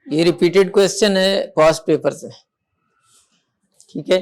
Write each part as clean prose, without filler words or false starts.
یہ repeated question ہے past paper سے، ٹھیک ہے.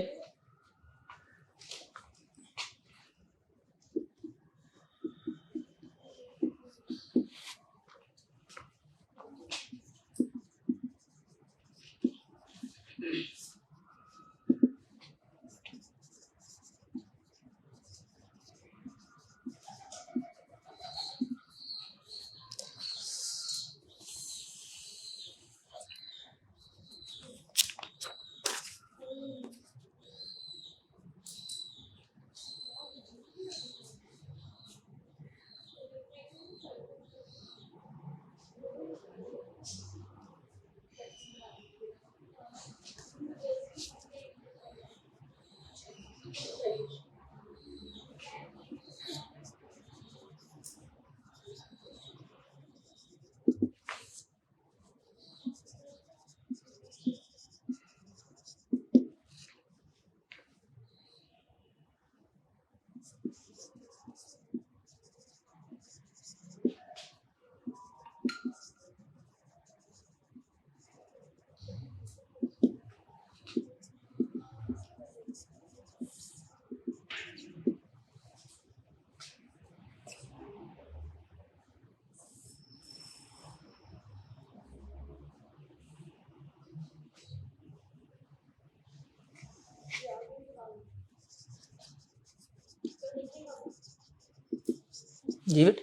جی بیٹ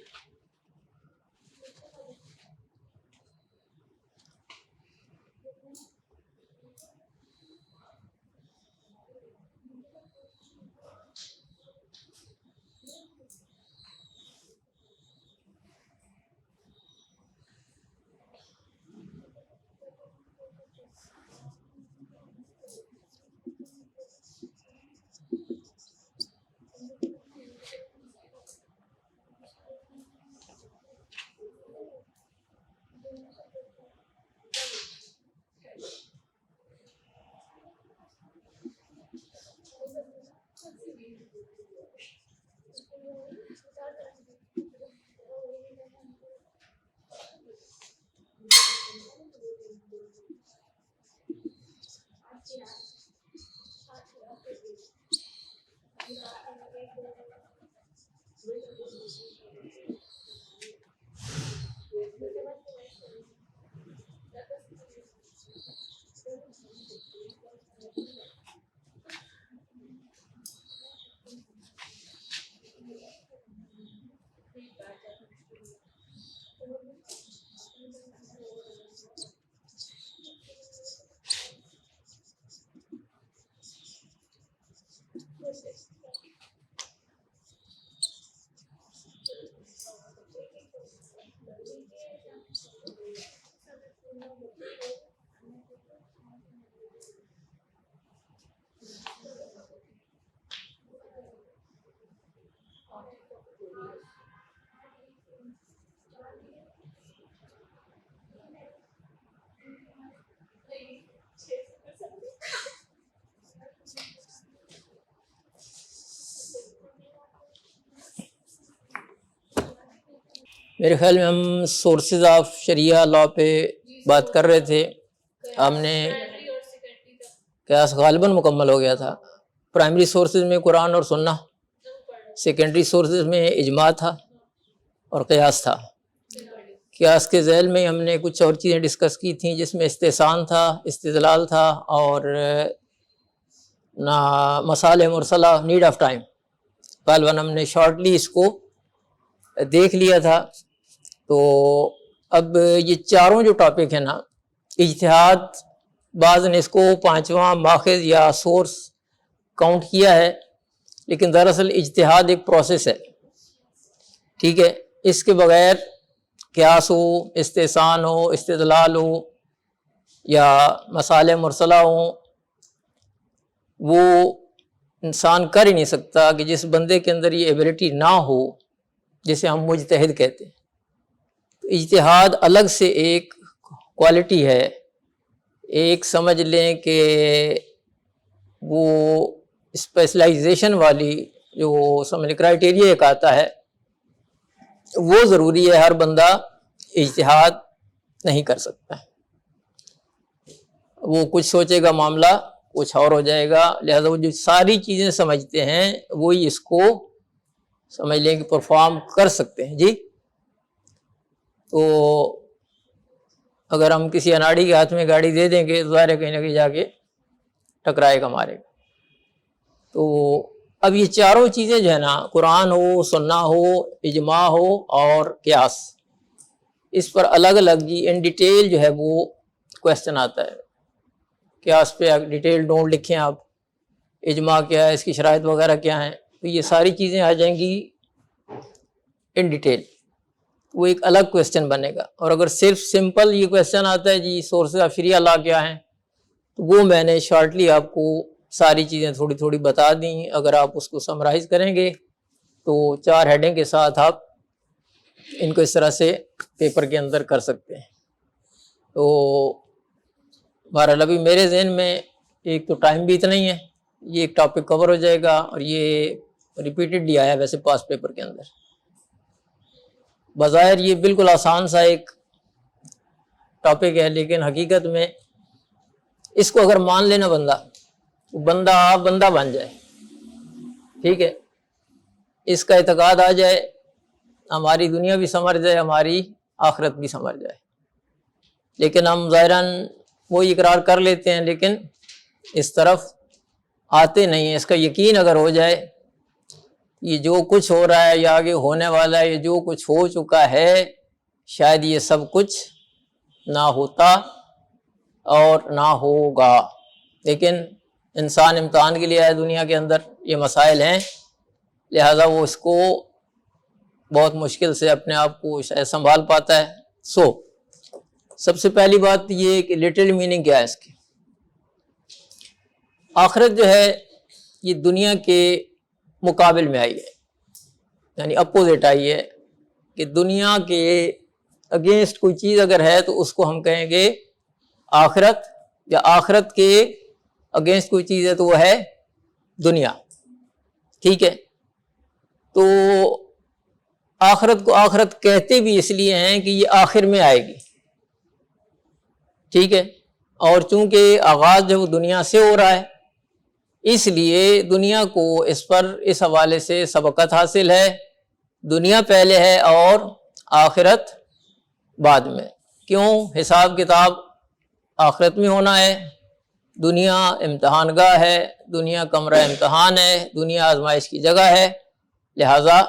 میرے خیال میں ہم سورسز آف شریعہ لا پہ بات کر رہے تھے. ہم نے قیاس غالباً مکمل ہو گیا تھا. پرائمری سورسز میں قرآن اور سنہ، سیکنڈری سورسز میں اجماع تھا اور قیاس تھا. قیاس کے ذیل میں ہم نے کچھ اور چیزیں ڈسکس کی تھیں جس میں استحسان تھا، استدلال تھا اور مصالح مرسلہ، نیڈ آف ٹائم. غالباً ہم نے شارٹلی اس کو دیکھ لیا تھا. تو اب یہ چاروں جو ٹاپک ہیں نا، اجتہاد، بعض نے اس کو پانچواں ماخذ یا سورس کاؤنٹ کیا ہے، لیکن دراصل اجتہاد ایک پروسیس ہے، ٹھیک ہے. اس کے بغیر قیاس ہو، استحسان ہو، استدلال ہو یا مصالح مرسلہ ہوں، وہ انسان کر ہی نہیں سکتا کہ جس بندے کے اندر یہ ایبلٹی نہ ہو، جسے ہم مجتہد کہتے ہیں. اجتہاد الگ سے ایک کوالٹی ہے. ایک سمجھ لیں کہ وہ اسپیشلائزیشن والی جو سمجھ کرائٹیریا ایک آتا ہے وہ ضروری ہے، ہر بندہ اجتہاد نہیں کر سکتا ہے، وہ کچھ سوچے گا معاملہ کچھ اور ہو جائے گا، لہذا وہ جو ساری چیزیں سمجھتے ہیں وہی اس کو سمجھ لیں کہ پرفارم کر سکتے ہیں۔ جی تو اگر ہم کسی اناڑی کے ہاتھ میں گاڑی دے دیں گے تو ظاہر ہے کہیں نہ کہیں جا کے ٹکرائے گا، مارے گا۔ تو اب یہ چاروں چیزیں جو ہے نا، قرآن ہو، سنہ ہو، اجماع ہو اور قیاس، اس پر الگ الگ جی ان ڈیٹیل جو ہے وہ کویسچن آتا ہے۔ قیاس پہ ڈیٹیل ڈونٹ لکھیں آپ، اجماع کیا ہے، اس کی شرائط وغیرہ کیا ہیں، تو یہ ساری چیزیں آ جائیں گی ان ڈیٹیل، وہ ایک الگ کویسچن بنے گا۔ اور اگر صرف سمپل یہ کویسچن آتا ہے جی سورسز آف شریعہ لا کیا ہیں، تو وہ میں نے شارٹلی آپ کو ساری چیزیں تھوڑی تھوڑی بتا دیں۔ اگر آپ اس کو سمرائز کریں گے تو 4 ہیڈنگ کے ساتھ آپ ان کو اس طرح سے پیپر کے اندر کر سکتے ہیں۔ تو بہرحال ابھی میرے ذہن میں ایک تو ٹائم بھی اتنا ہی ہے، یہ ایک ٹاپک کور ہو جائے گا، اور یہ ریپیٹڈلی آیا ہے ویسے پاس پیپر کے اندر۔ بظاہر یہ بالکل آسان سا ایک ٹاپک ہے، لیکن حقیقت میں اس کو اگر مان لینا بندہ آپ بندہ بن جائے، ٹھیک ہے، اس کا اعتقاد آ جائے، ہماری دنیا بھی سمجھ جائے، ہماری آخرت بھی سمجھ جائے۔ لیکن ہم ظاہراً وہی اقرار کر لیتے ہیں لیکن اس طرف آتے نہیں ہیں۔ اس کا یقین اگر ہو جائے یہ جو کچھ ہو رہا ہے یا آگے ہونے والا ہے، یہ جو کچھ ہو چکا ہے، شاید یہ سب کچھ نہ ہوتا اور نہ ہوگا، لیکن انسان امتحان کے لیے آئے دنیا کے اندر، یہ مسائل ہیں، لہذا وہ اس کو بہت مشکل سے اپنے آپ کو شاید سنبھال پاتا ہے۔ سب سے پہلی بات یہ کہ لٹل میننگ کیا ہے اس کی؟ آخرت جو ہے یہ دنیا کے مقابل میں آئی ہے، یعنی اپوزٹ آئی ہے، کہ دنیا کے اگینسٹ کوئی چیز اگر ہے تو اس کو ہم کہیں گے آخرت، یا آخرت کے اگینسٹ کوئی چیز ہے تو وہ ہے دنیا، ٹھیک ہے۔ تو آخرت کو آخرت کہتے بھی اس لیے ہیں کہ یہ آخر میں آئے گی، ٹھیک ہے، اور چونکہ آغاز جو دنیا سے ہو رہا ہے اس لیے دنیا کو اس پر اس حوالے سے سبقت حاصل ہے، دنیا پہلے ہے اور آخرت بعد میں۔ کیوں؟ حساب کتاب آخرت میں ہونا ہے، دنیا امتحان گاہ ہے، دنیا کمرہ امتحان ہے، دنیا آزمائش کی جگہ ہے، لہٰذا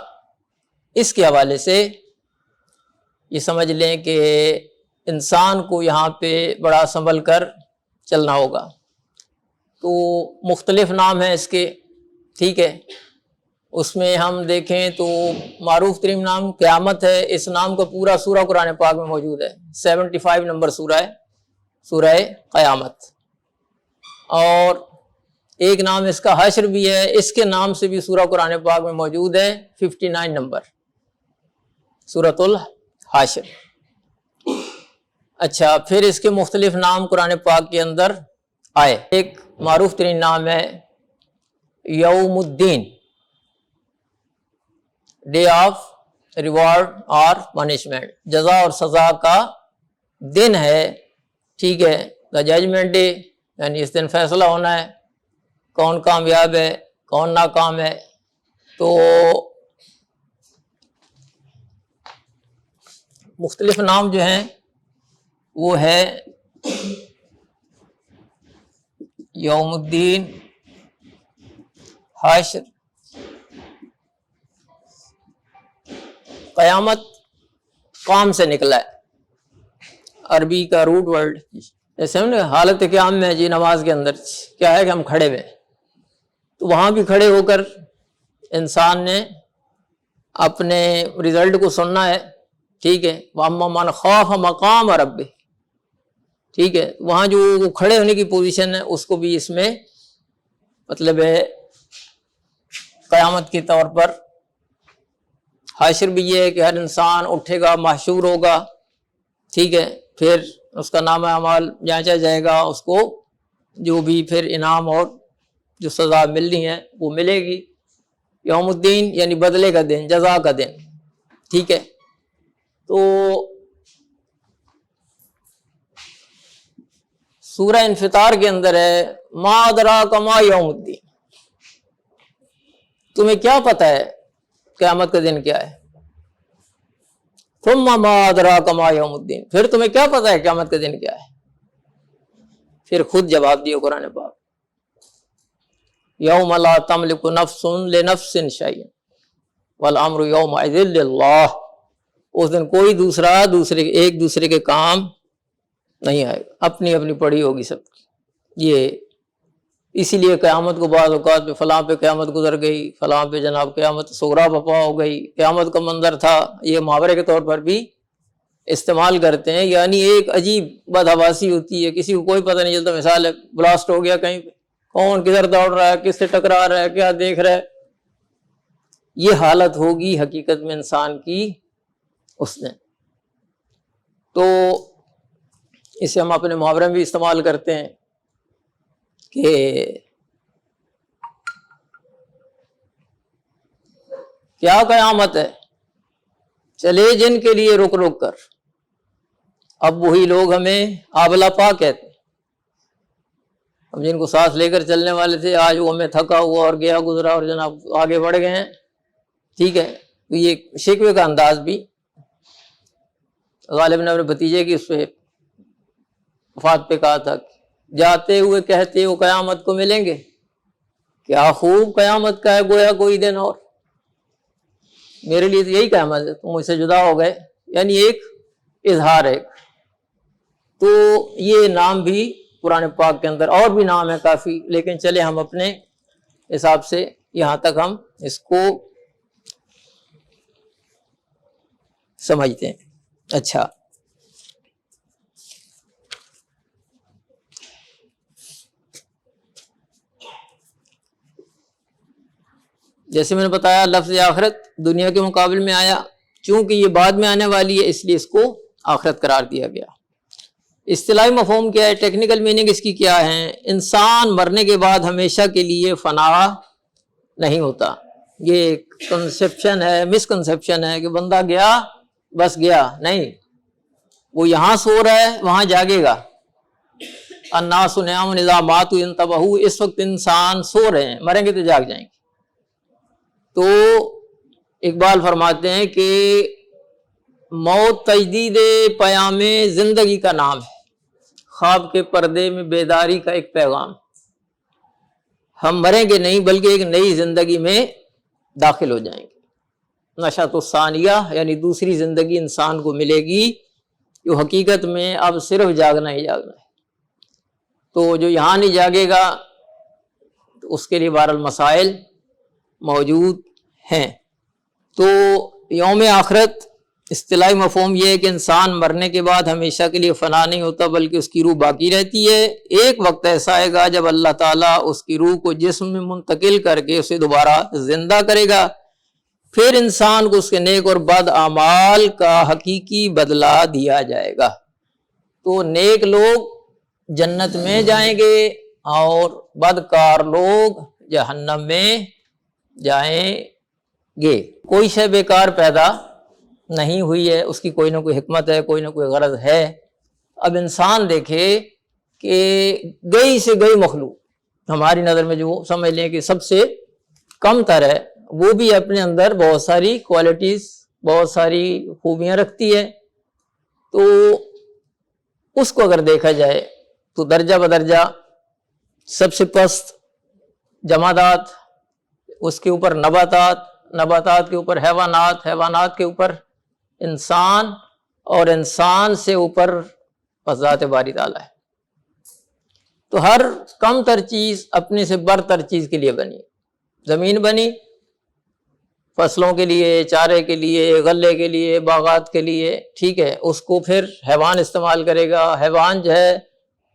اس کے حوالے سے یہ سمجھ لیں کہ انسان کو یہاں پہ بڑا سنبھل کر چلنا ہوگا۔ تو مختلف نام ہیں اس کے، ٹھیک ہے، اس میں ہم دیکھیں تو معروف ترین نام قیامت ہے۔ اس نام کا پورا سورہ قرآن پاک میں موجود ہے، 75 نمبر سورہ ہے، سورہ قیامت۔ اور ایک نام اس کا حشر بھی ہے، اس کے نام سے بھی سورہ قرآن پاک میں موجود ہے، 59 نمبر سورۃ الحشر۔ اچھا، پھر اس کے مختلف نام قرآن پاک کے اندر آئے۔ ایک معروف ترین نام ہے یوم الدین، ڈے آف ریوارڈ اور پنشمنٹ، جزا اور سزا کا دن ہے، ٹھیک ہے، دا ججمنٹ ڈے، یعنی اس دن فیصلہ ہونا ہے کون کامیاب ہے کون ناکام ہے۔ تو مختلف نام جو ہیں وہ ہے یوم الدین، حشر، قیامت قام سے نکلا ہے، عربی کا روٹ ورڈ، جیسے ہم نے حالت قیام میں جی نماز کے اندر کیا ہے کہ ہم کھڑے ہوئے، تو وہاں بھی کھڑے ہو کر انسان نے اپنے رزلٹ کو سننا ہے، ٹھیک ہے، وَأَمَّا مَنْ خَافَ مَقَامَ رَبِّهِ، ٹھیک ہے، وہاں جو کھڑے ہونے کی پوزیشن ہے اس کو بھی اس میں مطلب ہے قیامت کے طور پر۔ حشر بھی یہ ہے کہ ہر انسان اٹھے گا، محشور ہوگا، ٹھیک ہے، پھر اس کا نامہ اعمال جانچا جائے گا، اس کو جو بھی پھر انعام اور جو سزا ملنی ہے وہ ملے گی۔ یوم الدین یعنی بدلے کا دن، جزا کا دن۔ ٹھیک ہے. تو سورہ انفطار کے اندر ہے ما ادراک ما یوم الدین، تمہیں کیا پتہ ہے قیامت کا دن کیا ہے. ثم ما ادراک ما یوم الدین، پھر تمہیں کیا پتہ ہے قیامت کا دن کیا ہے. پھر خود جواب دیے قرآن پاک، یوم لا تملک نفس لنفس شیئا والامر یومئذ للہ، اس دن کوئی ایک دوسرے کے کام نہیں آئے گا، اپنی اپنی پڑی ہوگی سب کی. یہ اسی لیے قیامت کو بعض اوقات پہ فلاں پہ قیامت گزر گئی، فلاں پہ جناب قیامت صغریٰ برپا ہو گئی، قیامت کا منظر تھا، یہ محاورے کے طور پر بھی استعمال کرتے ہیں. یعنی ایک عجیب بدحواسی ہوتی ہے، کسی کو کوئی پتہ نہیں چلتا. مثال ہے بلاسٹ ہو گیا کہیں پہ، کون کدھر دوڑ رہا ہے، کس سے ٹکرا رہا ہے، کیا دیکھ رہا ہے. یہ حالت ہوگی حقیقت میں انسان کی اس نے. تو اسے ہم اپنے محاورے میں بھی استعمال کرتے ہیں کہ کیا قیامت ہے، چلے جن کے لیے رک رک کر. اب وہی لوگ ہمیں آبلا پا کہتے ہیں. ہم جن کو سانس لے کر چلنے والے تھے، آج وہ ہمیں تھکا ہوا اور گیا گزرا اور جناب آگے بڑھ گئے ہیں. ٹھیک ہے. تو یہ شکوے کا انداز بھی غالب نے اپنے بھتیجے کی اس پہ وفات پہ کہا تھا، جاتے ہوئے کہتے ہو قیامت کو ملیں گے، کیا خوب قیامت کا ہے گویا کوئی دن اور، میرے لیے تو یہی قیامت ہے، تم مجھ سے جدا ہو گئے. یعنی ایک اظہار ہے. تو یہ نام بھی قرآن پاک کے اندر، اور بھی نام ہے کافی، لیکن چلے ہم اپنے حساب سے یہاں تک ہم اس کو سمجھتے ہیں. اچھا، جیسے میں نے بتایا لفظ آخرت دنیا کے مقابل میں آیا، چونکہ یہ بعد میں آنے والی ہے اس لیے اس کو آخرت قرار دیا گیا. اصطلاحی مفہوم کیا ہے، ٹیکنیکل میننگ اس کی کیا ہے؟ انسان مرنے کے بعد ہمیشہ کے لیے فنا نہیں ہوتا. یہ کنسیپشن ہے، مسکنسیپشن ہے کہ بندہ گیا بس گیا، نہیں، وہ یہاں سو رہا ہے وہاں جاگے گا. الناس نیام اذا ماتوا انتبہوا، اس وقت انسان سو رہے ہیں، مریں گے تو جاگ جائیں گے. تو اقبال فرماتے ہیں کہ موت تجدید پیام زندگی کا نام ہے، خواب کے پردے میں بیداری کا ایک پیغام. ہم مریں گے نہیں بلکہ ایک نئی زندگی میں داخل ہو جائیں گے. نشأۃ الثانیہ، یعنی دوسری زندگی انسان کو ملے گی، جو حقیقت میں اب صرف جاگنا ہی جاگنا ہے. تو جو یہاں نہیں جاگے گا تو اس کے لیے بہرحال مسائل موجود ہیں. تو یوم آخرت اصطلاحی مفہوم یہ ہے کہ انسان مرنے کے بعد ہمیشہ کے لیے فنا نہیں ہوتا بلکہ اس کی روح باقی رہتی ہے. ایک وقت ایسا آئے گا جب اللہ تعالیٰ اس کی روح کو جسم میں منتقل کر کے اسے دوبارہ زندہ کرے گا، پھر انسان کو اس کے نیک اور بد اعمال کا حقیقی بدلہ دیا جائے گا. تو نیک لوگ جنت میں جائیں گے اور بدکار لوگ جہنم میں جائیں گے. کوئی شے بیکار پیدا نہیں ہوئی ہے، اس کی کوئی نہ کوئی حکمت ہے، کوئی نہ کوئی غرض ہے. اب انسان دیکھے کہ گئی سے گئی مخلوق ہماری نظر میں جو سمجھ لیں کہ سب سے کم تر ہے، وہ بھی اپنے اندر بہت ساری کوالٹیز، بہت ساری خوبیاں رکھتی ہے. تو اس کو اگر دیکھا جائے تو درجہ بدرجہ سب سے پست جمادات، اس کے اوپر نباتات، نباتات کے اوپر حیوانات، حیوانات کے اوپر انسان، اور انسان سے اوپر ذات باری تعالیٰ ہے. تو ہر کم تر چیز اپنے سے برتر چیز کے لیے بنی. زمین بنی فصلوں کے لیے، چارے کے لیے، غلے کے لیے، باغات کے لیے، ٹھیک ہے. اس کو پھر حیوان استعمال کرے گا، حیوان جو ہے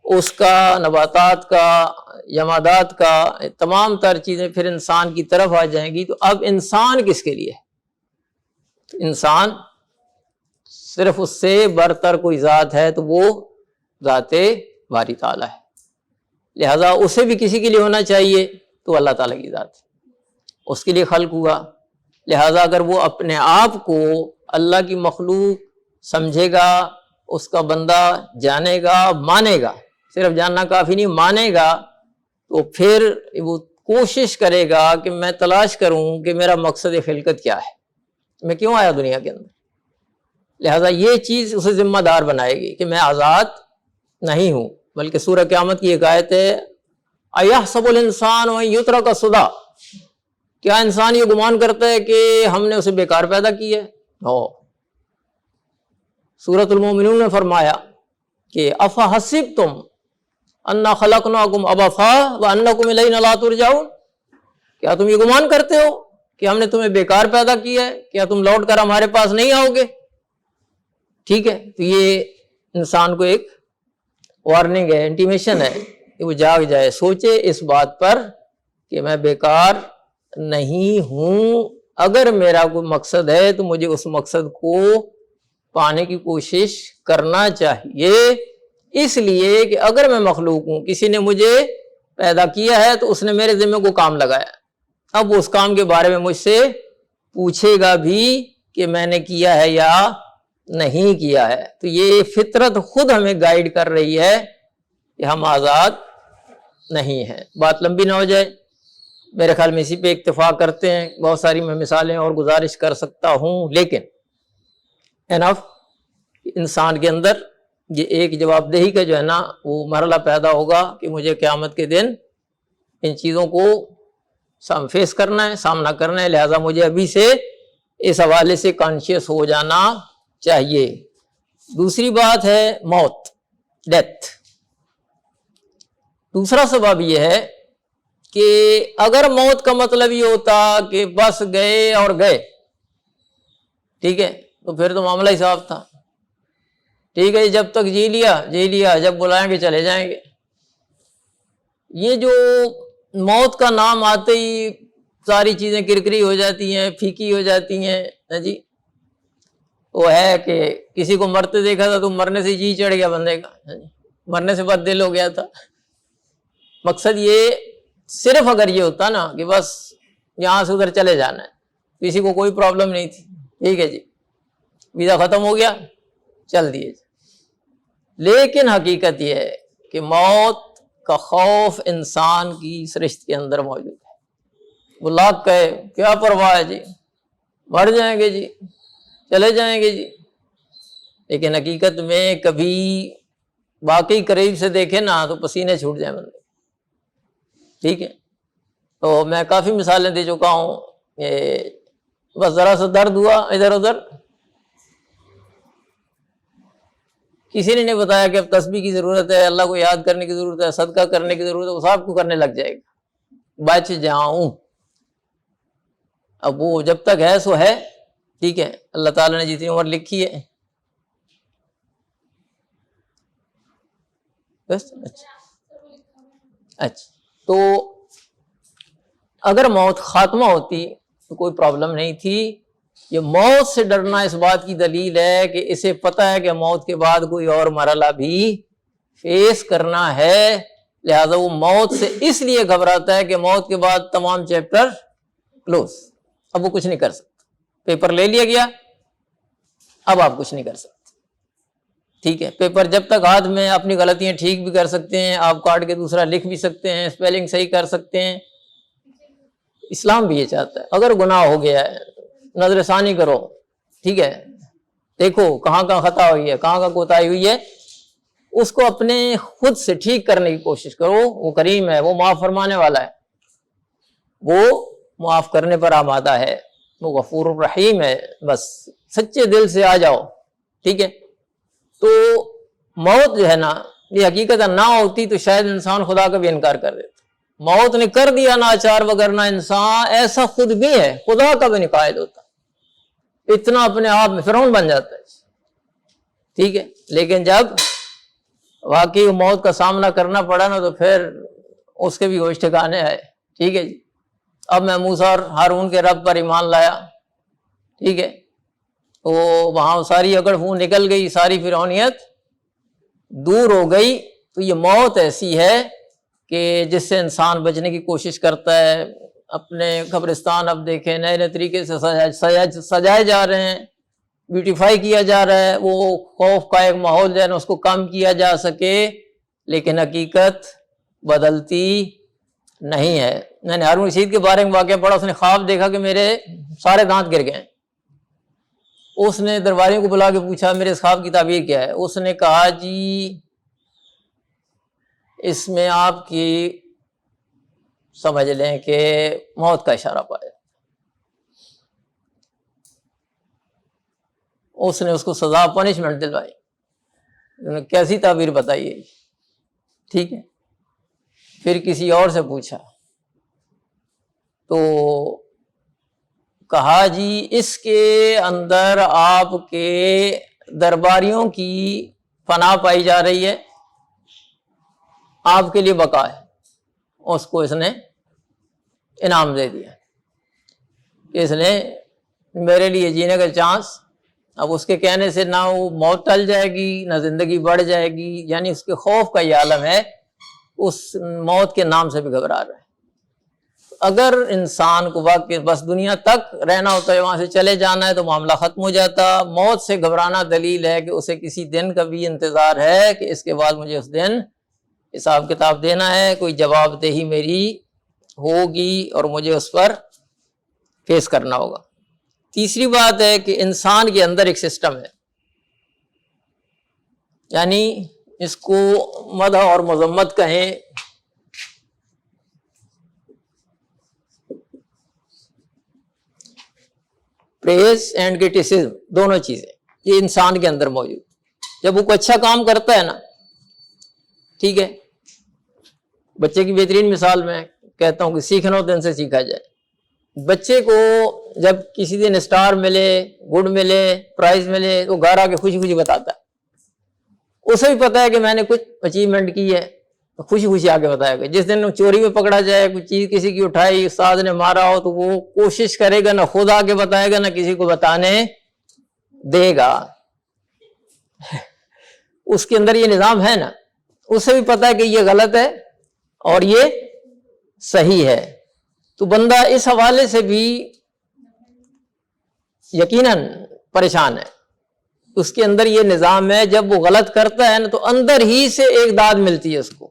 اس کا، نباتات کا، جمادات کا، تمام تر چیزیں پھر انسان کی طرف آ جائیں گی. تو اب انسان کس کے لیے ہے؟ انسان صرف اس سے برتر کوئی ذات ہے تو وہ ذات باری تعالیٰ ہے. لہذا اسے بھی کسی کے لیے ہونا چاہیے تو اللہ تعالیٰ کی ذات، اس کے لیے خلق ہوا. لہٰذا اگر وہ اپنے آپ کو اللہ کی مخلوق سمجھے گا، اس کا بندہ جانے گا، مانے گا، صرف جاننا کافی نہیں، مانے گا، تو پھر وہ کوشش کرے گا کہ میں تلاش کروں کہ میرا مقصد خلقت کیا ہے، میں کیوں آیا دنیا کے اندر۔ لہٰذا یہ چیز اسے ذمہ دار بنائے گی کہ میں آزاد نہیں ہوں۔ بلکہ سورہ قیامت کی ایک آیت ہے، اَيَحْسَبُ الْإِنسَانُ أَن يُتْرَكَ سُدًى، کیا انسان یہ گمان کرتا ہے کہ ہم نے اسے بیکار پیدا کیا ہے؟ سورۃ المومنون نے فرمایا کہ أَفَحَسِبْتُمْ أَنَّا خَلَقْنَاكُمْ عَبَثًا وَأَنَّكُمْ إِلَيْنَا لَا تُرْجَعُونَ، کیا تم یہ گمان کرتے ہو کہ ہم نے تمہیں بیکار پیدا کیا ہے، کیا تم لوٹ کر ہمارے پاس نہیں آؤ گے؟ ٹھیک ہے، تو یہ انسان کو ایک وارننگ ہے، انٹیمیشن ہے کہ وہ جاگ جائے، سوچے اس بات پر کہ میں بیکار نہیں ہوں، اگر میرا کوئی مقصد ہے تو مجھے اس مقصد کو پانے کی کوشش کرنا چاہیے، اس لیے کہ اگر میں مخلوق ہوں، کسی نے مجھے پیدا کیا ہے تو اس نے میرے ذمہ کو کام لگایا، اب وہ اس کام کے بارے میں مجھ سے پوچھے گا بھی کہ میں نے کیا ہے یا نہیں کیا ہے۔ تو یہ فطرت خود ہمیں گائیڈ کر رہی ہے کہ ہم آزاد نہیں ہیں۔ بات لمبی نہ ہو جائے، میرے خیال میں اسی پہ اکتفا کرتے ہیں، بہت ساری میں مثالیں اور گزارش کر سکتا ہوں، لیکن انف انسان کے اندر یہ ایک جواب دہی کا جو ہے نا وہ مرحلہ پیدا ہوگا کہ مجھے قیامت کے دن ان چیزوں کو فیس کرنا ہے، سامنا کرنا ہے، لہٰذا مجھے ابھی سے اس حوالے سے کانشیس ہو جانا چاہیے۔ دوسری بات ہے موت، ڈیتھ۔ دوسرا سبب یہ ہے کہ اگر موت کا مطلب یہ ہوتا کہ بس گئے اور گئے، ٹھیک ہے، تو پھر تو معاملہ ہی صاف تھا، ٹھیک ہے، جب تک جی لیا، جب بلائیں گے چلے جائیں گے۔ یہ جو موت کا نام آتے ہی ساری چیزیں کرکری ہو جاتی ہیں، پھیکی ہو جاتی ہیں، جی وہ ہے کہ کسی کو مرتے دیکھا تھا تو مرنے سے جی چڑھ گیا بندے کا، مرنے سے بد دل ہو گیا تھا۔ مقصد یہ صرف اگر یہ ہوتا نا کہ بس یہاں سے ادھر چلے جانا ہے، کسی کو کوئی پرابلم نہیں تھی، ٹھیک ہے جی، ویزا ختم ہو گیا، چل دیے جی۔ لیکن حقیقت یہ ہے کہ موت کا خوف انسان کی سرشت کے اندر موجود ہے۔ وہ لاکھ کہے کیا پرواہ ہے جی، مر جائیں گے جی، چلے جائیں گے جی، لیکن حقیقت میں کبھی واقعی قریب سے دیکھے نا تو پسینے چھوٹ جائیں بندے، ٹھیک ہے۔ تو میں کافی مثالیں دے چکا ہوں، بس ذرا سا درد ہوا ادھر ادھر، کسی نے نہیں بتایا کہ اب تسبیح کی ضرورت ہے، اللہ کو یاد کرنے کی ضرورت ہے، صدقہ کرنے کی ضرورت ہے، وہ سب کو کرنے لگ جائے گا، بچ جاؤں۔ اب وہ جب تک ہے سو ہے، ٹھیک ہے، اللہ تعالیٰ نے جتنی عمر لکھی ہے بس۔ اچھا، تو اگر موت خاتمہ ہوتی تو کوئی پرابلم نہیں تھی۔ یہ موت سے ڈرنا اس بات کی دلیل ہے کہ اسے پتہ ہے کہ موت کے بعد کوئی اور مرحلہ بھی فیس کرنا ہے، لہذا وہ موت سے اس لیے گھبراتا ہے کہ موت کے بعد تمام چیپٹر کلوز، اب وہ کچھ نہیں کر سکتا، پیپر لے لیا گیا، اب آپ کچھ نہیں کر سکتے، ٹھیک ہے۔ پیپر جب تک ہاتھ میں، اپنی غلطیاں ٹھیک بھی کر سکتے ہیں، آپ کاٹ کے دوسرا لکھ بھی سکتے ہیں، اسپیلنگ صحیح کر سکتے ہیں، اسلام بھی یہ چاہتا ہے۔ اگر گناہ ہو گیا ہے نظر ثانی کرو، ٹھیک ہے، دیکھو کہاں کہاں خطا ہوئی ہے، کہاں کہاں کوتاہی ہوئی ہے، اس کو اپنے خود سے ٹھیک کرنے کی کوشش کرو۔ وہ کریم ہے، وہ معاف فرمانے والا ہے، وہ معاف کرنے پر آمادہ ہے، وہ غفور الرحیم ہے، بس سچے دل سے آ جاؤ، ٹھیک ہے۔ تو موت جو ہے نا، یہ حقیقت نہ ہوتی تو شاید انسان خدا کا بھی انکار کر دیتا۔ موت نے کر دیا ناچار، وگرنہ انسان ایسا خود بھی ہے، خدا کا بھی نہیں قائل ہوتا، اتنا اپنے آپ میں فرعون بن جاتا ہے، ٹھیک ہے۔ لیکن جب واقعی موت کا سامنا کرنا پڑا نا تو پھر اس کے بھی ہوش ٹھکانے آئے، ٹھیک ہے جی۔ اب میں موسیٰ اور ہارون کے رب پر ایمان لایا، ٹھیک ہے، تو وہاں ساری اگڑ پھون نکل گئی، ساری فرعونیت دور ہو گئی۔ تو یہ موت ایسی ہے کہ جس سے انسان بچنے کی کوشش کرتا ہے، اپنے قبرستان اب دیکھیں نئے نئے طریقے سے سجائے جا رہے ہیں، بیوٹیفائی کیا جا رہا ہے، وہ خوف کا ایک ماحول جو ہے نا اس کو کم کیا جا سکے، لیکن حقیقت بدلتی نہیں ہے۔ میں نے ہارون رشید کے بارے میں واقعہ پڑھا، اس نے خواب دیکھا کہ میرے سارے دانت گر گئے۔ اس نے درباریوں کو بلا کے پوچھا میرے اس خواب کی تعبیر کیا ہے؟ اس نے کہا جی اس میں آپ کی سمجھ لیں کہ موت کا اشارہ پایا۔ اس نے اس کو سزا پنشمنٹ دلوائی۔ کیسی تعبیر بتائیے؟ ٹھیک ہے، پھر کسی اور سے پوچھا تو کہا جی اس کے اندر آپ کے درباریوں کی پناہ پائی جا رہی ہے، آپ کے لیے بقا ہے۔ اس کو اس نے انعام دے دیا کہ اس نے میرے لیے جینے کا چانس۔ اب اس کے کہنے سے نہ وہ موت ٹل جائے گی نہ زندگی بڑھ جائے گی، یعنی اس کے خوف کا یہ عالم ہے، اس موت کے نام سے بھی گھبرا رہا ہے۔ اگر انسان کو واقعی بس دنیا تک رہنا ہوتا ہے، وہاں سے چلے جانا ہے تو معاملہ ختم ہو جاتا۔ موت سے گھبرانا دلیل ہے کہ اسے کسی دن کا بھی انتظار ہے کہ اس کے بعد مجھے اس دن حساب کتاب دینا ہے، کوئی جواب دہی میری ہوگی اور مجھے اس پر فیس کرنا ہوگا۔ تیسری بات ہے کہ انسان کے اندر ایک سسٹم ہے، یعنی اس کو مدح اور مذمت کہیں، پریز اینڈ کرٹیسزم، دونوں چیزیں یہ انسان کے اندر موجود۔ جب وہ کوئی اچھا کام کرتا ہے نا، ٹھیک ہے، بچے کی بہترین مثال میں کہتا ہوں کہ سیکھنا ہو تو ان سے سیکھا جائے۔ بچے کو جب کسی دن اسٹار ملے، گڈ ملے، پرائز ملے تو گھر آ کے خوشی خوشی بتاتا ہے۔ اسے بھی پتا ہے کہ میں نے کچھ اچیومنٹ کی ہے، تو خوشی خوشی آ کے بتائے گا۔ جس دن چوری میں پکڑا جائے، کوئی چیز کسی کی اٹھائی، استاد نے مارا ہو، تو وہ کوشش کرے گا، نہ خود آ کے بتائے گا نہ کسی کو بتانے دے گا۔ اس کے اندر یہ نظام ہے نا، اسے بھی پتا ہے کہ یہ غلط ہے اور یہ صحیح ہے۔ تو بندہ اس حوالے سے بھی یقیناً پریشان ہے۔ اس کے اندر یہ نظام ہے، جب وہ غلط کرتا ہے نا تو اندر ہی سے ایک داد ملتی ہے اس کو،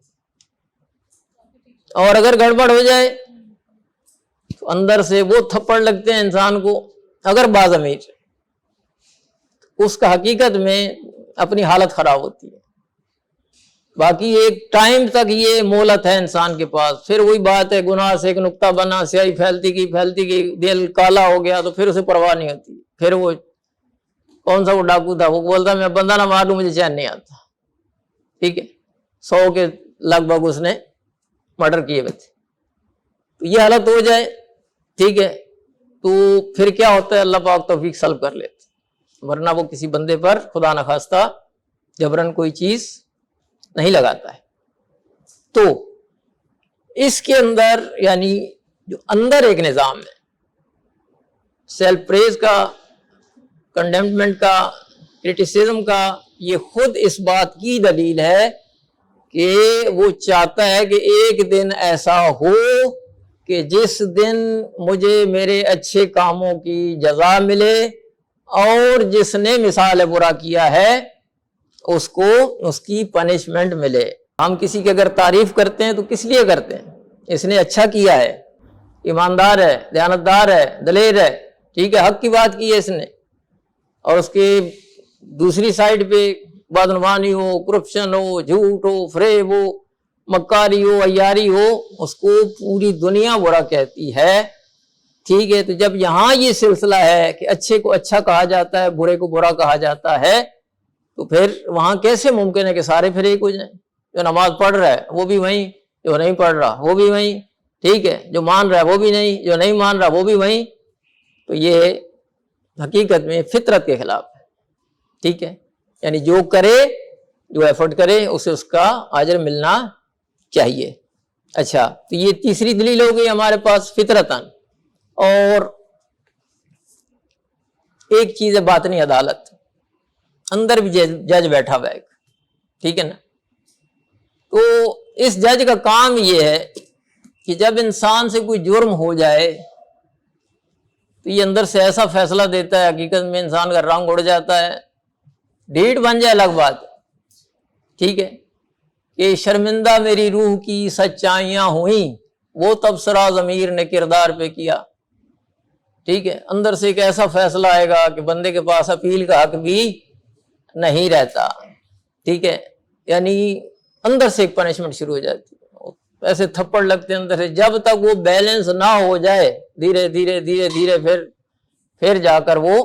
اور اگر گڑبڑ ہو جائے تو اندر سے وہ تھپڑ لگتے ہیں انسان کو۔ اگر باضمیر اس کا حقیقت میں اپنی حالت خراب ہوتی ہے۔ باقی ایک ٹائم تک یہ مہلت ہے انسان کے پاس، پھر وہی بات ہے، گناہ سے ایک نقطہ بنا، سیاہی پھیلتی گئی، دل کالا ہو گیا تو پھر اسے پرواہ نہیں ہوتی۔ پھر وہ کون سا وہ ڈاکو تھا، وہ بولتا میں بندہ نہ مار لوں مجھے چین نہیں آتا، ٹھیک ہے، 100 کے لگ بھگ اس نے مرڈر کیے ہوئے تھے۔ تو یہ حالت ہو جائے، ٹھیک ہے، تو پھر کیا ہوتا ہے، اللہ پاک توفیق سلب کر لیتے، ورنہ وہ کسی بندے پر خدا نخواستہ جبرن کوئی چیز نہیں لگاتا ہے۔ تو اس کے اندر یعنی جو اندر ایک نظام ہے سیلف پریز کا، کنڈیمنٹ کا، کرٹیسزم کا، یہ خود اس بات کی دلیل ہے کہ وہ چاہتا ہے کہ ایک دن ایسا ہو کہ جس دن مجھے میرے اچھے کاموں کی جزا ملے، اور جس نے مثال برا کیا ہے اس کو اس کی پنشمنٹ ملے۔ ہم کسی کی اگر تعریف کرتے ہیں تو کس لیے کرتے ہیں؟ اس نے اچھا کیا ہے، ایماندار ہے، دیانتدار ہے، دلیر ہے، ٹھیک ہے، حق کی بات کی ہے اس نے، اور اس کے دوسری سائڈ پہ بدعنوانی ہو، کرپشن ہو، جھوٹ ہو، فریب ہو، مکاری ہو، عیاری ہو، اس کو پوری دنیا برا کہتی ہے، ٹھیک ہے۔ تو جب یہاں یہ سلسلہ ہے کہ اچھے کو اچھا کہا جاتا ہے، برے کو برا کہا جاتا ہے، تو پھر وہاں کیسے ممکن ہے کہ سارے پھر ایک ہو جائیں؟ جو نماز پڑھ رہا ہے وہ بھی وہیں، جو نہیں پڑھ رہا وہ بھی وہیں، ٹھیک ہے، جو مان رہا ہے وہ بھی نہیں، جو نہیں مان رہا وہ بھی وہیں۔ تو یہ حقیقت میں فطرت کے خلاف ہے، ٹھیک ہے، یعنی جو کرے، جو ایفرٹ کرے، اسے اس کا اجر ملنا چاہیے۔ اچھا، تو یہ تیسری دلیل ہو گئی ہمارے پاس فطرتاً۔ اور ایک چیز ہے باطنی عدالت، اندر بھی جج بیٹھا ہوا ہے، ٹھیک ہے نا۔ تو اس جج کا کام یہ ہے کہ جب انسان سے کوئی جرم ہو جائے تو یہ اندر سے ایسا فیصلہ دیتا ہے، حقیقت میں انسان کا رنگ اڑ جاتا ہے، ڈھیٹ بن جائے الگ بات، ٹھیک ہے، کہ شرمندہ میری روح کی سچائیاں ہوئیں، وہ تبصرہ ضمیر نے کردار پہ کیا، ٹھیک ہے، اندر سے ایک ایسا فیصلہ آئے گا کہ بندے کے پاس اپیل کا حق بھی نہیں رہتا، ٹھیک ہے، یعنی اندر سے ایک پنشمنٹ شروع ہو جاتی ہے، ایسے تھپڑ لگتے ہیں اندر سے، جب تک وہ بیلنس نہ ہو جائے دھیرے دھیرے دھیرے دھیرے پھر جا کر وہ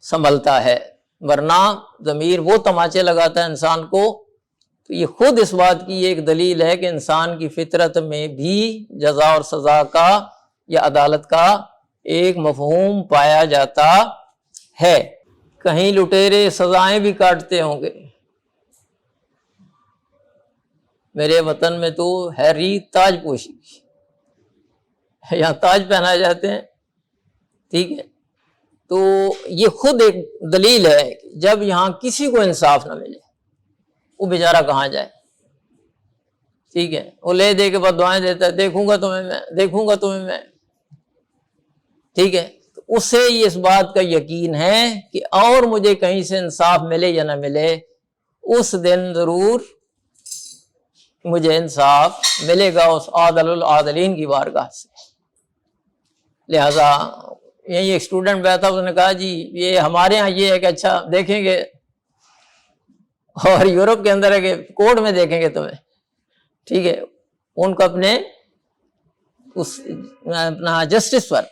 سنبھلتا ہے، ورنہ ضمیر وہ تماچے لگاتا ہے انسان کو۔ تو یہ خود اس بات کی ایک دلیل ہے کہ انسان کی فطرت میں بھی جزا اور سزا کا یا عدالت کا ایک مفہوم پایا جاتا ہے۔ کہیں لٹیرے سزائیں بھی کاٹتے ہوں گے، میرے وطن میں تو ہیری تاج پوشی، یہاں تاج پہنائے جاتے ہیں، ٹھیک ہے، تو یہ خود ایک دلیل ہے کہ جب یہاں کسی کو انصاف نہ ملے وہ بیچارہ کہاں جائے، ٹھیک ہے، وہ لے دے کے بعد دعائیں دیتا ہے، دیکھوں گا تمہیں میں، ٹھیک ہے، تو اس سے یہ اس بات کا یقین ہے کہ اور مجھے کہیں سے انصاف ملے یا نہ ملے، اس دن ضرور مجھے انصاف ملے گا اس عادل العادلین کی بارگاہ سے۔ لہذا یہی ایک اسٹوڈنٹ بیٹھا، اس نے کہا جی یہ ہمارے ہاں یہ ہے کہ اچھا دیکھیں گے، اور یورپ کے اندر ہے کہ کورٹ میں دیکھیں گے تمہیں، ٹھیک ہے، ان کو اپنے جسٹس پر،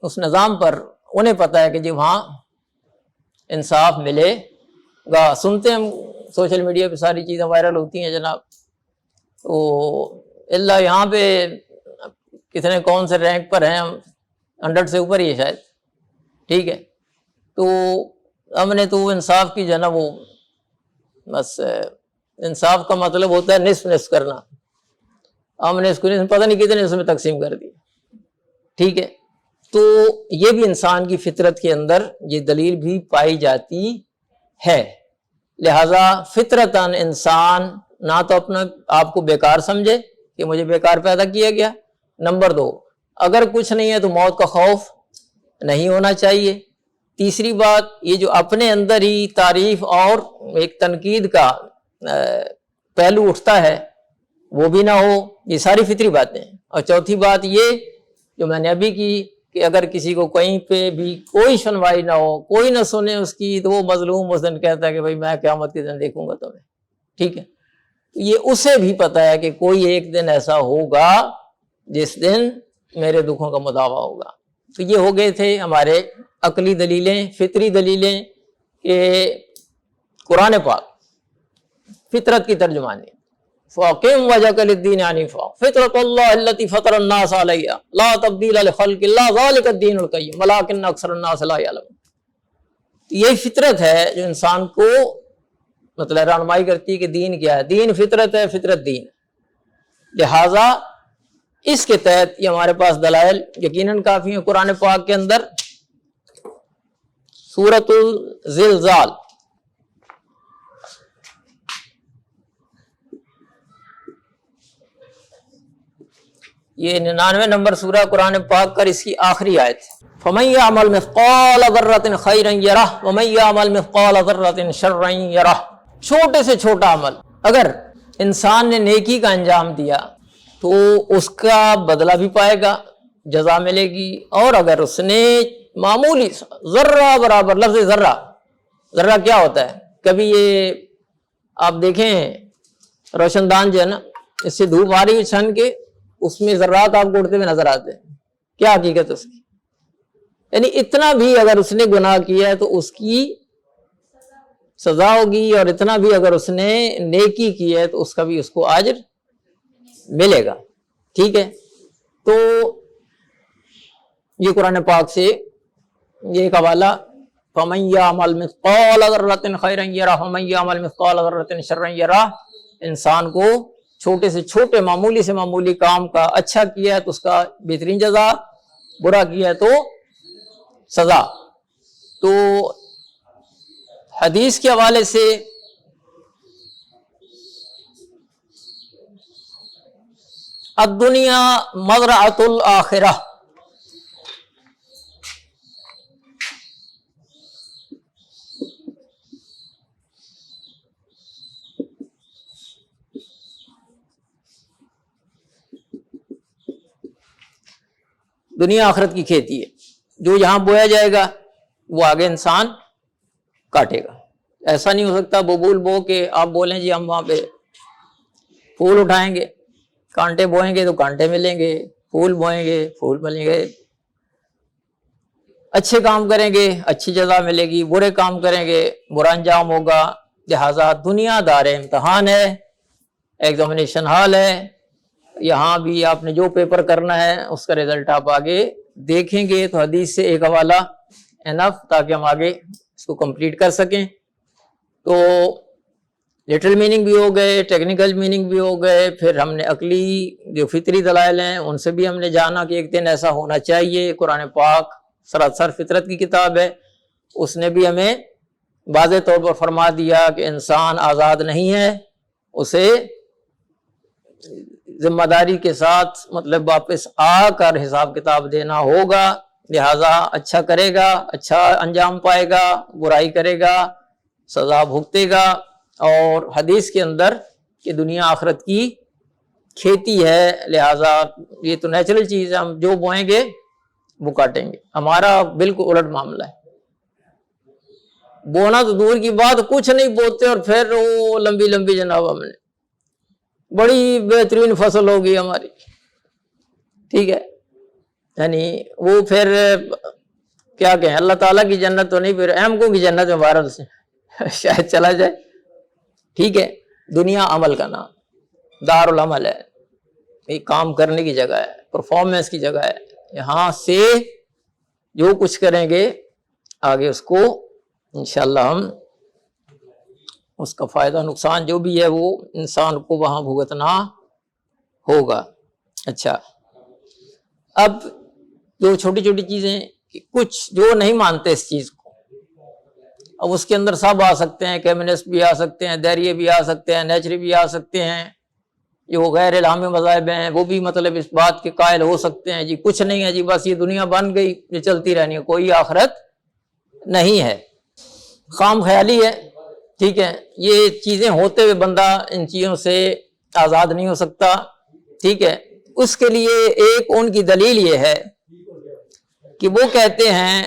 اس نظام پر انہیں پتہ ہے کہ جی وہاں انصاف ملے گا۔ سنتے ہیں ہم سوشل میڈیا پہ ساری چیزیں وائرل ہوتی ہیں جناب، تو اللہ یہاں پہ کتنے کون سے رینک پر ہیں، ہم 100 سے اوپر ہی ہے شاید، ٹھیک ہے، تو ہم نے تو انصاف کی جو ہے نا وہ بس انصاف کا مطلب ہوتا ہے نصف نصف کرنا، ہم نے اس کو پتہ نہیں کتنے اس میں تقسیم کر دی، ٹھیک ہے، تو یہ بھی انسان کی فطرت کے اندر یہ دلیل بھی پائی جاتی ہے۔ لہذا فطرتاً انسان نہ تو اپنا آپ کو بیکار سمجھے کہ مجھے بیکار پیدا کیا گیا، نمبر 2 اگر کچھ نہیں ہے تو موت کا خوف نہیں ہونا چاہیے، تیسری بات یہ جو اپنے اندر ہی تعریف اور ایک تنقید کا پہلو اٹھتا ہے وہ بھی نہ ہو، یہ ساری فطری باتیں ہیں، اور چوتھی بات یہ جو میں نے ابھی کی کہ اگر کسی کو کہیں پہ بھی کوئی سنوائی نہ ہو، کوئی نہ سنے اس کی، تو وہ مظلوم اس دن کہتا ہے کہ بھائی میں قیامت کے دن دیکھوں گا تمہیں، ٹھیک ہے، یہ اسے بھی پتہ ہے کہ کوئی ایک دن ایسا ہوگا جس دن میرے دکھوں کا مداوع ہوگا۔ تو یہ ہو گئے تھے ہمارے عقلی دلیلیں، فطری دلیلیں، کہ قرآن پاک فطرت کی ترجمانی، فَأَقِمْ وَجْهَكَ لِلدِّينِ حَنِيفًا فِطْرَتَ اللَّهِ الَّتِي فَطَرَ النَّاسَ عَلَيْهَا لَا تَبْدِيلَ لِخَلْقِ اللَّهِ ذَلِكَ الدِّينُ الْقَيِّمُ وَلَٰكِنَّ أَكْثَرَ النَّاسِ لَا يَعْلَمُونَ۔ یہ فطرت ہے جو انسان کو مطلب رہنمائی کرتی ہے کہ دین کیا ہے، دین فطرت ہے، فطرت دین، لہٰذا اس کے تحت یہ ہمارے پاس دلائل یقیناً کافی ہیں قرآن پاک کے اندر۔ سورۃ الزلزال، یہ 99 نمبر سورہ قرآن پاک پر اس کی آخری آیت ہے۔ فَمَن يَعْمَلْ مِثْقَالَ ذَرَّةٍ خَيْرًا يَرَهُ وَمَن يَعْمَلْ مِثْقَالَ ذَرَّةٍ شَرًّا يَرَهُ۔ چھوٹے سے چھوٹا عمل اگر انسان نے نیکی کا انجام دیا تو اس کا بدلہ بھی پائے گا، جزا ملے گی، اور اگر اس نے معمولی ذرہ برابر، لفظ ذرہ، ذرہ کیا ہوتا ہے، کبھی یہ آپ دیکھیں روشن دان جو ہے نا، اس سے دھوپ آ رہی ہے چھن کے، اس میں ذرات آپ کو اڑتے ہوئے نظر آتے ہیں، کیا حقیقت اس کی، یعنی اتنا بھی اگر اس نے گناہ کیا ہے تو اس کی سزا ہوگی، اور اتنا بھی اگر اس نے نیکی کی ہے تو اس کا بھی اس کو اجر ملے گا، ٹھیک ہے۔ تو یہ قرآن پاک سے یہ ایک حوالہ، فَمَن يَعْمَلْ مِثْقَالَ ذَرَّةٍ خَيْرًا يَرَهُ وَمَن يَعْمَلْ مِثْقَالَ ذَرَّةٍ شَرًّا يَرَهُ۔ انسان کو چھوٹے سے چھوٹے معمولی سے معمولی کام کا اچھا کیا ہے تو اس کا بہترین جزا، برا کیا ہے تو سزا۔ تو حدیث کے حوالے سے الدنیا مزرعۃ الآخرہ، دنیا آخرت کی کھیتی ہے، جو یہاں بویا جائے گا وہ آگے انسان کاٹے گا۔ ایسا نہیں ہو سکتا ببول بو کہ آپ بولیں جی ہم وہاں پہ پھول اٹھائیں گے، کانٹے بوئیں گے تو کانٹے ملیں گے، پھول بوئیں گے پھول ملیں گے، اچھے کام کریں گے اچھی جزا ملے گی، برے کام کریں گے برا انجام ہوگا۔ لہٰذا دنیا دار امتحان ہے، ایگزامینیشن ہال ہے، یہاں بھی آپ نے جو پیپر کرنا ہے اس کا رزلٹ آپ آگے دیکھیں گے۔ تو حدیث سے ایک حوالہ انف تاکہ ہم آگے اس کو کمپلیٹ کر سکیں۔ تو لٹرل میننگ بھی ہو گئے، ٹیکنیکل میننگ بھی ہو گئے، پھر ہم نے عقلی جو فطری دلائل ہیں ان سے بھی ہم نے جانا کہ ایک دن ایسا ہونا چاہیے۔ قرآن پاک سراسر فطرت کی کتاب ہے، اس نے بھی ہمیں واضح طور پر فرما دیا کہ انسان آزاد نہیں ہے، اسے ذمہ داری کے ساتھ مطلب واپس آ کر حساب کتاب دینا ہوگا۔ لہٰذا اچھا کرے گا اچھا انجام پائے گا، برائی کرے گا سزا بھگتے گا۔ اور حدیث کے اندر کہ دنیا آخرت کی کھیتی ہے، لہٰذا یہ تو نیچرل چیز ہے، ہم جو بوئیں گے وہ کاٹیں گے۔ ہمارا بالکل الٹ معاملہ ہے، بونا تو دور کی بات، کچھ نہیں بوتے اور پھر وہ لمبی لمبی جناب ہم نے بڑی بہترین فصل ہوگی ہماری، ٹھیک ہے، یعنی وہ پھر کیا کہیں، اللہ تعالیٰ کی جنت تو نہیں، پھر احمقوں کی جنت میں بھارت سے شاید چلا جائے، ٹھیک ہے۔ دنیا عمل کا نام، دار العمل ہے، یہ کام کرنے کی جگہ ہے، پرفارمنس کی جگہ ہے، یہاں سے جو کچھ کریں گے آگے اس کو انشاءاللہ ہم اس کا فائدہ نقصان جو بھی ہے وہ انسان کو وہاں بھگتنا ہوگا۔ اچھا، اب جو چھوٹی چھوٹی چیزیں، کچھ جو نہیں مانتے اس چیز کو، اب اس کے اندر سب آ سکتے ہیں، کمیونسٹ بھی آ سکتے ہیں، دہریے بھی آ سکتے ہیں، نیچری بھی آ سکتے ہیں، جو غیر الہامی مذاہب ہیں وہ بھی مطلب اس بات کے قائل ہو سکتے ہیں جی کچھ نہیں ہے، جی بس یہ دنیا بن گئی یہ چلتی رہنی ہے، کوئی آخرت نہیں ہے، خام خیالی ہے، ٹھیک ہے۔ یہ چیزیں ہوتے ہوئے بندہ ان چیزوں سے آزاد نہیں ہو سکتا، ٹھیک ہے۔ اس کے لیے ایک ان کی دلیل یہ ہے کہ وہ کہتے ہیں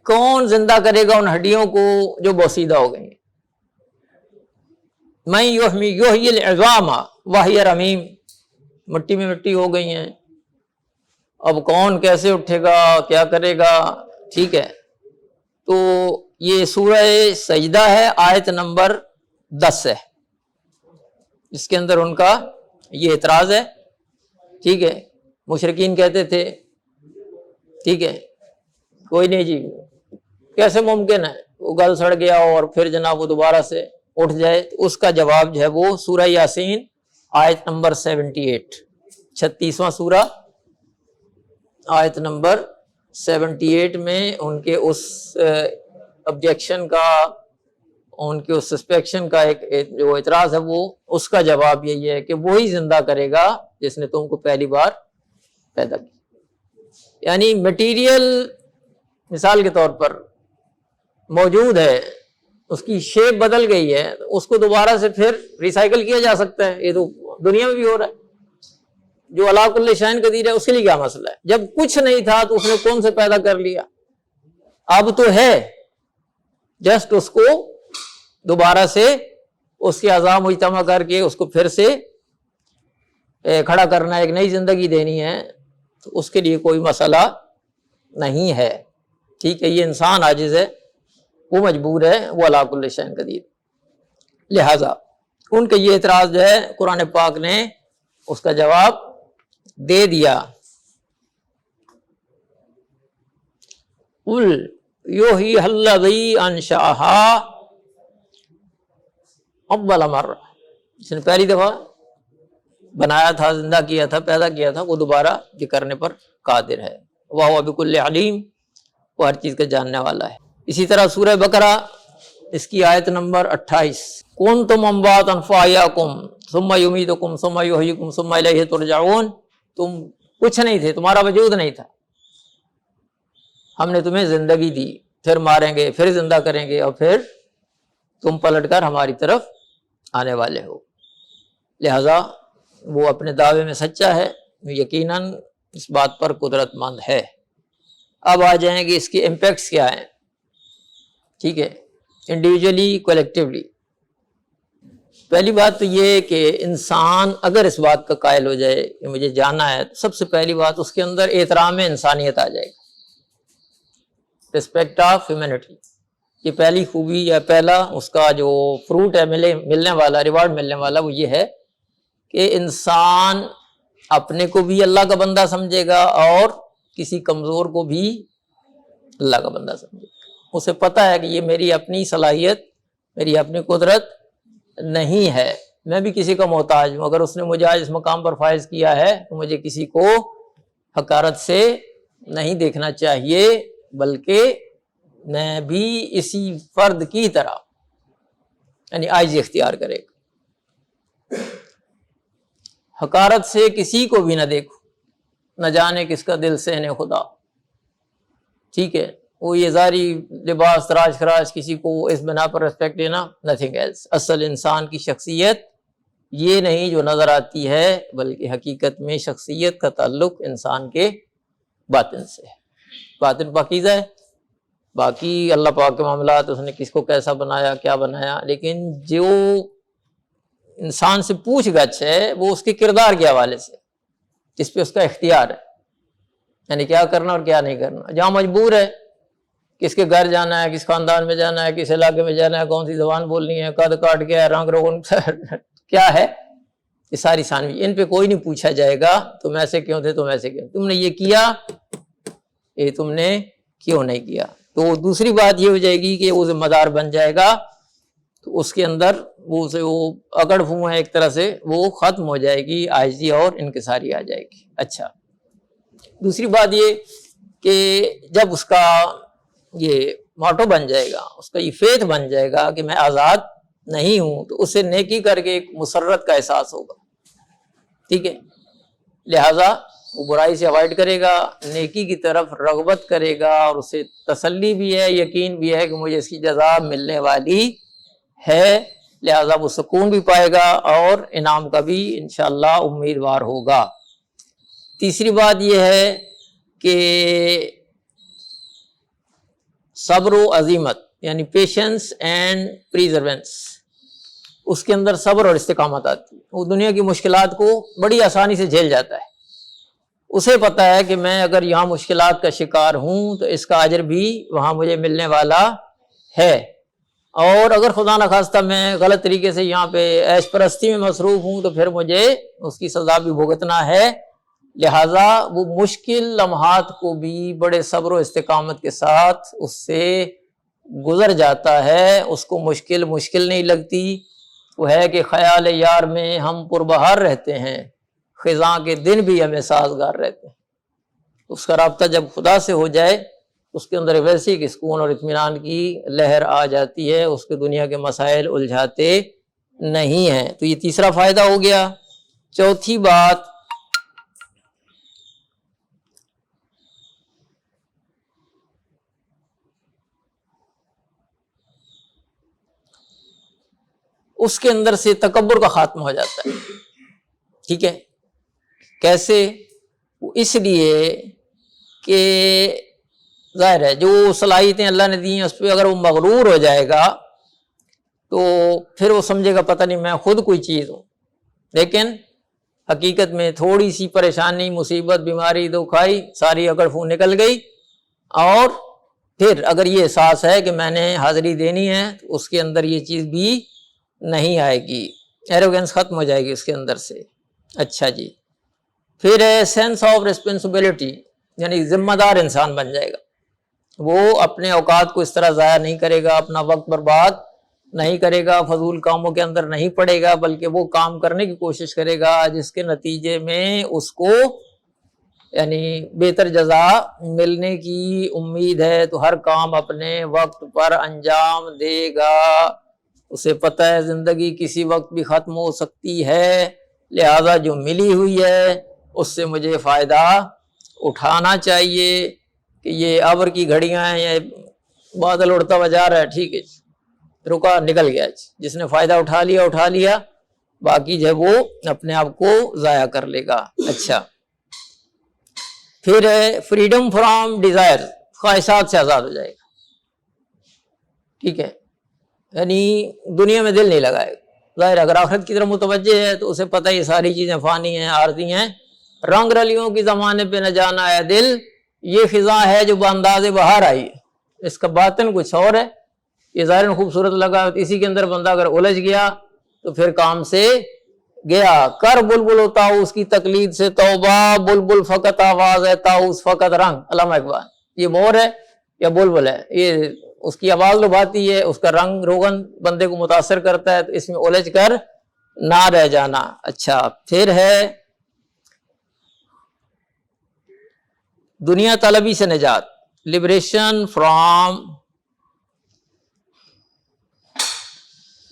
کون زندہ کرے گا ان ہڈیوں کو جو بوسیدہ ہو گئی، من یحیی العظام وہی رمیم، مٹی میں مٹی ہو گئی ہیں، اب کون کیسے اٹھے گا کیا کرے گا، ٹھیک ہے۔ تو یہ سورہ سجدہ ہے، آیت نمبر 10 ہے، اس کے اندر ان کا یہ اعتراض ہے، ٹھیک ہے۔ مشرکین کہتے تھے ٹھیک ہے کوئی نہیں جی کیسے ممکن ہے وہ گل سڑ گیا اور پھر جناب وہ دوبارہ سے اٹھ جائے، تو اس کا جواب جو ہے وہ سورہ یاسین آیت نمبر 78، 36واں سورہ آیت نمبر 78 میں ان کے اس آبجیکشن کا، ان کے اس سسپیکشن کا ایک جو اعتراض ہے وہ اس کا جواب یہی ہے کہ وہی زندہ کرے گا جس نے تم کو پہلی بار پیدا کیا، یعنی مٹیریل مثال کے طور پر موجود ہے، اس کی شیپ بدل گئی ہے، اس کو دوبارہ سے پھر ریسائیکل کیا جا سکتا ہے، یہ تو دنیا میں بھی ہو رہا ہے۔ جو علا کل شیء قدیر ہے اس کے لیے کیا مسئلہ ہے، جب کچھ نہیں تھا تو اس نے کون سے پیدا کر لیا، اب تو ہے، جسٹ اس کو دوبارہ سے اس کے اعضاء مجتمع کر کے اس کو پھر سے کھڑا کرنا، ایک نئی زندگی دینی ہے، تو اس کے لیے کوئی مسئلہ نہیں ہے، ٹھیک ہے۔ یہ انسان عاجز ہے، وہ مجبور ہے، وہ علا کل شیء قدیر، لہذا ان کے یہ اعتراض جو ہے قرآن پاک نے اس کا جواب دے دیا۔ قُلْ یُحْیِیہا الَّذِی انشأہا اول مرہ، جس نے پہلی دفعہ بنایا تھا، زندہ کیا تھا، پیدا کیا تھا، وہ دوبارہ یہ کرنے پر قادر ہے، وَهُوَ بِكُلِّ عَلِیمٍ، وہ ہر چیز کا جاننے والا ہے۔ اسی طرح سورہ بقرہ اس کی آیت نمبر 28، کنتم امواتا فاحیاکم ثم یمیتکم ثم یحییکم ثم الیہ ترجعون، تم کچھ نہیں تھے، تمہارا وجود نہیں تھا، ہم نے تمہیں زندگی دی، پھر ماریں گے، پھر زندہ کریں گے، اور پھر تم پلٹ کر ہماری طرف آنے والے ہو۔ لہذا وہ اپنے دعوے میں سچا ہے، یقیناً اس بات پر قدرت مند ہے۔ اب آ جائیں گے اس کے امپیکٹس کیا ہیں، ٹھیک ہے، انڈیویجولی کولیکٹیولی۔ پہلی بات تو یہ کہ انسان اگر اس بات کا قائل ہو جائے کہ مجھے جانا ہے، تو سب سے پہلی بات اس کے اندر احترام انسانیت آ جائے گا، رسپیکٹ آف ہیومینٹی۔ یہ پہلی خوبی یا پہلا اس کا جو فروٹ ہے ملنے والا، ریوارڈ ملنے والا، وہ یہ ہے کہ انسان اپنے کو بھی اللہ کا بندہ سمجھے گا اور کسی کمزور کو بھی اللہ کا بندہ سمجھے گا۔ اسے پتہ ہے کہ یہ میری اپنی صلاحیت، میری اپنی قدرت نہیں ہے، میں بھی کسی کا محتاج ہوں۔ اگر اس نے مجھے آج اس مقام پر فائز کیا ہے تو مجھے کسی کو حقارت سے نہیں دیکھنا چاہیے، بلکہ میں بھی اسی فرد کی طرح یعنی عاجزی اختیار کرے گا۔ حقارت سے کسی کو بھی نہ دیکھو، نہ جانے کس کا دل سہنے خدا، ٹھیک ہے، وہ یہ ظاہری لباس تراش خراش کسی کو اس بنا پر ریسپیکٹ دینا، نتھنگ ایلس۔ اصل انسان کی شخصیت یہ نہیں جو نظر آتی ہے، بلکہ حقیقت میں شخصیت کا تعلق انسان کے باطن سے ہے۔ باطن پاکیزہ ہے، باقی اللہ پاک کے معاملات، اس نے کس کو کیسا بنایا، کیا بنایا، لیکن جو انسان سے پوچھ گچھ ہے وہ اس کے کردار کے حوالے سے، جس پہ اس کا اختیار ہے، یعنی کیا کرنا اور کیا نہیں کرنا۔ جہاں مجبور ہے، کس کے گھر جانا ہے، کس خاندان میں جانا ہے، کس علاقے میں جانا ہے، کون سی زبان بولنی ہے، قد کاٹ کیا ہے، رنگ روغن کیا ہے، یہ ساری ثانوی، ان پہ کوئی نہیں پوچھا جائے گا تم ایسے کیوں تھے، تم ایسے کیوں، تم نے یہ کیا، یہ تم نے کیوں نہیں کیا۔ تو دوسری بات یہ ہو جائے گی کہ وہ ذمہ دار بن جائے گا، تو اس کے اندر وہ اکڑ پھو ہے ایک طرح سے، وہ ختم ہو جائے گی، عاجزی اور انکساری آ جائے گی۔ اچھا، دوسری بات یہ کہ جب اس کا یہ موٹو بن جائے گا، اس کا یہ فیتھ بن جائے گا کہ میں آزاد نہیں ہوں، تو اسے نیکی کر کے ایک مسرت کا احساس ہوگا، ٹھیک ہے، لہٰذا وہ برائی سے اوائڈ کرے گا، نیکی کی طرف رغبت کرے گا، اور اسے تسلی بھی ہے، یقین بھی ہے کہ مجھے اس کی جزا ملنے والی ہے، لہٰذا وہ سکون بھی پائے گا اور انعام کا بھی انشاءاللہ امیدوار ہوگا۔ تیسری بات یہ ہے کہ صبر و عزیمت، یعنی پیشنس اینڈ پریزرونس، اس کے اندر صبر اور استقامت آتی ہے۔ وہ دنیا کی مشکلات کو بڑی آسانی سے جھیل جاتا ہے، اسے پتہ ہے کہ میں اگر یہاں مشکلات کا شکار ہوں تو اس کا اجر بھی وہاں مجھے ملنے والا ہے، اور اگر خدا نخواستہ میں غلط طریقے سے یہاں پہ عیش پرستی میں مصروف ہوں تو پھر مجھے اس کی سزا بھی بھگتنا ہے، لہٰذا وہ مشکل لمحات کو بھی بڑے صبر و استقامت کے ساتھ اس سے گزر جاتا ہے، اس کو مشکل نہیں لگتی۔ وہ ہے کہ خیال یار میں ہم پربہار رہتے ہیں، خزاں کے دن بھی ہمیں سازگار رہتے ہیں۔ اس کا رابطہ جب خدا سے ہو جائے، اس کے اندر ویسے ہی سکون اور اطمینان کی لہر آ جاتی ہے، اس کے دنیا کے مسائل الجھاتے نہیں ہیں۔ تو یہ تیسرا فائدہ ہو گیا۔ چوتھی بات، اس کے اندر سے تکبر کا خاتمہ ہو جاتا ہے، ٹھیک ہے، کیسے؟ اس لیے کہ ظاہر ہے جو صلاحیتیں اللہ نے دی ہیں اس پہ اگر وہ مغرور ہو جائے گا تو پھر وہ سمجھے گا پتہ نہیں میں خود کوئی چیز ہوں، لیکن حقیقت میں تھوڑی سی پریشانی، مصیبت، بیماری، دکھ آئی، ساری اکڑ پھو نکل گئی، اور پھر اگر یہ احساس ہے کہ میں نے حاضری دینی ہے تو اس کے اندر یہ چیز بھی نہیں آئے گی، ایروگنس ختم ہو جائے گی اس کے اندر سے۔ اچھا جی، پھر سینس آف ریسپانسبلٹی، یعنی ذمہ دار انسان بن جائے گا، وہ اپنے اوقات کو اس طرح ضائع نہیں کرے گا، اپنا وقت برباد نہیں کرے گا، فضول کاموں کے اندر نہیں پڑے گا، بلکہ وہ کام کرنے کی کوشش کرے گا جس کے نتیجے میں اس کو یعنی بہتر جزا ملنے کی امید ہے تو ہر کام اپنے وقت پر انجام دے گا. اسے پتہ ہے زندگی کسی وقت بھی ختم ہو سکتی ہے، لہذا جو ملی ہوئی ہے اس سے مجھے فائدہ اٹھانا چاہیے. کہ یہ ابر کی گھڑیاں ہیں، یہ بادل اڑتا ہوا جا رہا ہے، ٹھیک ہے رکا نکل گیا، جس نے فائدہ اٹھا لیا، باقی جو ہے وہ اپنے آپ کو ضائع کر لے گا. اچھا، پھر فریڈم فرام ڈیزائر، خواہشات سے آزاد ہو جائے گا. ٹھیک ہے، یعنی دنیا میں دل نہیں لگائے گا. ظاہر اگر آخرت کی طرف متوجہ ہے تو اسے پتہ یہ ساری چیزیں فانی ہیں، عارضی ہیں. رنگ رلیوں کی زمانے پہ نہ جانا ہے دل، یہ خزاں ہے جو بانداز بہار آئی ہے. اس کا باطن کچھ اور ہے، یہ ظاہر خوبصورت لگا، اسی کے اندر بندہ اگر الجھ گیا تو پھر کام سے گیا. کر بلبل و طاؤس کی تقلید سے توبہ، بلبل فقط آواز ہے، طاؤس فقط رنگ. علامہ اقبال. یہ مور ہے یا بلبل ہے، یہ اس کی آواز لبھاتی ہے، اس کا رنگ روغن بندے کو متاثر کرتا ہے، تو اس میں الجھ کر نہ رہ جانا. اچھا، پھر ہے دنیا طلبی سے نجات، لبریشن فرام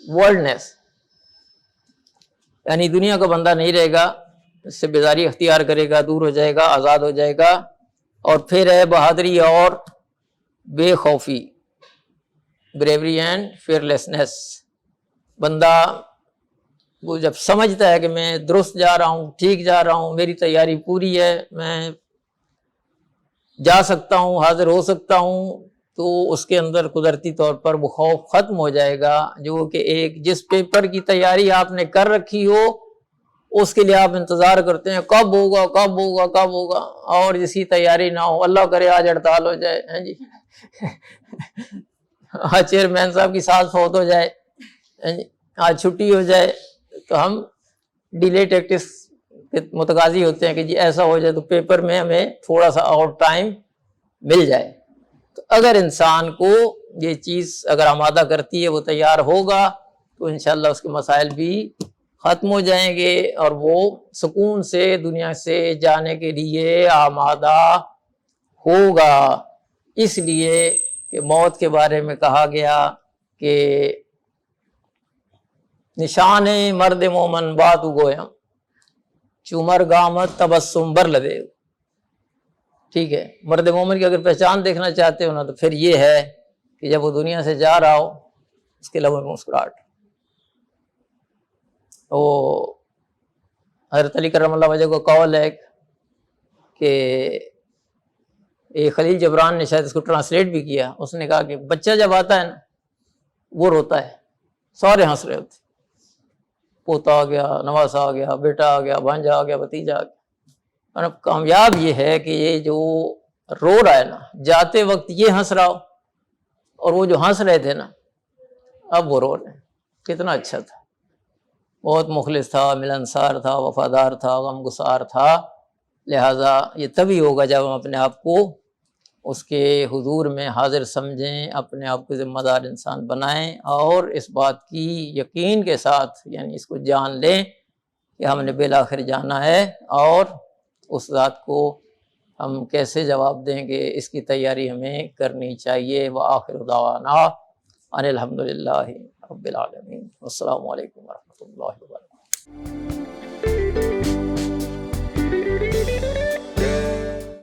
ورلڈنیس. یعنی دنیا کا بندہ نہیں رہے گا، اس سے بیزاری اختیار کرے گا، دور ہو جائے گا، آزاد ہو جائے گا. اور پھر ہے بہادری اور بے خوفی، بریوری اینڈ فیئرلیسنس. بندہ وہ جب سمجھتا ہے کہ میں درست جا رہا ہوں، ٹھیک جا رہا ہوں، میری تیاری پوری ہے، میں جا سکتا ہوں، حاضر ہو سکتا ہوں، تو اس کے اندر قدرتی طور پر وہ خوف ختم ہو جائے گا. جو کہ ایک جس پیپر کی تیاری آپ نے کر رکھی ہو اس کے لیے آپ انتظار کرتے ہیں کب ہوگا کب ہوگا کب ہوگا، اور جسی تیاری نہ ہو، اللہ کرے آج ہڑتال ہو جائے، ہیں جی آج چیئرمین صاحب کی سانس فوت ہو جائے، آج چھٹی ہو جائے، تو ہم ڈیلے ٹیکٹس کے متقاضی ہوتے ہیں کہ جی ایسا ہو جائے تو پیپر میں ہمیں تھوڑا سا اور ٹائم مل جائے. تو اگر انسان کو یہ چیز اگر آمادہ کرتی ہے، وہ تیار ہوگا، تو انشاءاللہ اس کے مسائل بھی ختم ہو جائیں گے اور وہ سکون سے دنیا سے جانے کے لیے آمادہ ہوگا. اس لیے کہ موت کے بارے میں کہا گیا کہ نشان مرد مومن بات گویم چمر گامت تبسم بر لدے. ٹھیک ہے، مرد مومن کی اگر پہچان دیکھنا چاہتے ہو نا تو پھر یہ ہے کہ جب وہ دنیا سے جا رہا ہو اس کے لبوں میں مسکراہٹ. وہ حضرت علی کرم اللہ وجہ کو قول ہے کہ خلیل جبران نے شاید اس کو ٹرانسلیٹ بھی کیا، اس نے کہا کہ بچہ جب آتا ہے نا وہ روتا ہے، سارے ہنس رہے ہوتے، پوتا آ گیا، نواسا آ گیا، بیٹا آ گیا، بھانجا آ گیا، بھتیجا آ گیا. اور اب کامیاب یہ ہے کہ یہ جو رو رہا ہے نا، جاتے وقت یہ ہنس رہا ہو، اور وہ جو ہنس رہے تھے نا اب وہ رو رہے ہیں. کتنا اچھا تھا، بہت مخلص تھا، ملنسار تھا، وفادار تھا، غم گسار تھا. لہٰذا یہ تبھی ہوگا جب ہم اپنے آپ کو اس کے حضور میں حاضر سمجھیں، اپنے آپ کو ذمہ دار انسان بنائیں، اور اس بات کی یقین کے ساتھ یعنی اس کو جان لیں کہ ہم نے بالآخر جانا ہے، اور اس ذات کو ہم کیسے جواب دیں گے اس کی تیاری ہمیں کرنی چاہیے. وآخر دعوانا ان الحمد للہ رب العالمین. السلام علیکم ورحمۃ اللہ وبرکاتہ.